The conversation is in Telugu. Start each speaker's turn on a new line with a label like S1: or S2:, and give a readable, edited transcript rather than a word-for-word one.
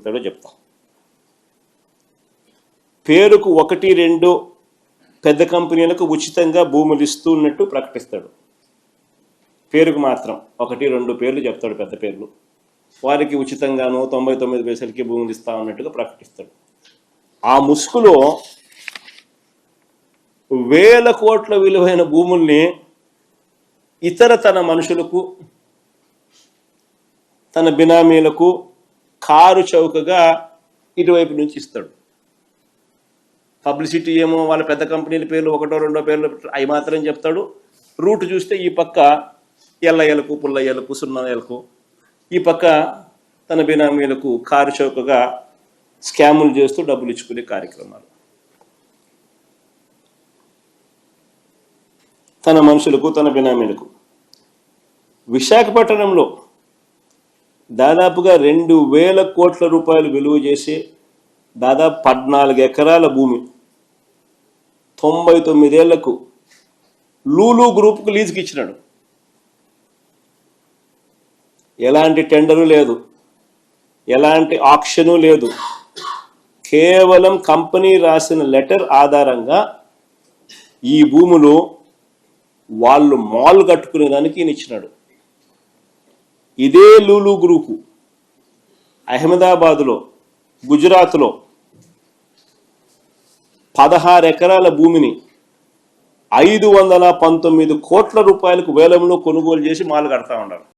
S1: చెప్పాడో చెప్తా. పేరుకు 1-2 పెద్ద కంపెనీలకు ఉచితంగా భూములు ఇస్తున్నట్టు ప్రకటిస్తాడు. పేరుకు మాత్రం 1-2 పేర్లు చెప్తాడు, పెద్ద పేర్లు. వారికి ఉచితంగాను 99 పైసలకి భూములు ఇస్తా ఉన్నట్టుగా ప్రకటిస్తాడు. ఆ ముసుగులో వేల కోట్ల విలువైన భూముల్ని తన మనుషులకు, తన బినామీలకు కారు చౌకగా ఇటువైపు నుంచి ఇస్తాడు. పబ్లిసిటీ ఏమో వాళ్ళ పెద్ద కంపెనీల పేర్లు 1-2 పేర్లు అవి మాత్రం చెప్తాడు. రూట్ చూస్తే ఈ పక్క ఎల్లయ్యలకు, పుల్లయ్యలకు, సున్నయ్యలకు, ఈ పక్క తన బినామీలకు కారు చౌకగా స్కాములు చేస్తూ డబ్బులు ఇచ్చుకునే కార్యక్రమాలు. తన మనుషులకు, తన బినామీలకు. విశాఖపట్నంలో దాదాపుగా 2,000 కోట్ల రూపాయలు విలువ చేసి దాదాపు 14 ఎకరాల భూమి 99 ఏళ్లకు లూలు గ్రూప్కు లీజుకి ఇచ్చినాడు. ఎలాంటి టెండరు లేదు, ఎలాంటి ఆక్షను లేదు. కేవలం కంపెనీ రాసిన లెటర్ ఆధారంగా ఈ భూములు వాళ్ళు మాల్ కట్టుకునేదానికి ఈయన ఇచ్చినాడు. ఇదే లూలు గ్రూపు అహ్మదాబాద్లో, గుజరాత్లో 16 ఎకరాల భూమిని 519 కోట్ల రూపాయలకు వేలంలో కొనుగోలు చేసి మాల్ కడతా ఉన్నారు.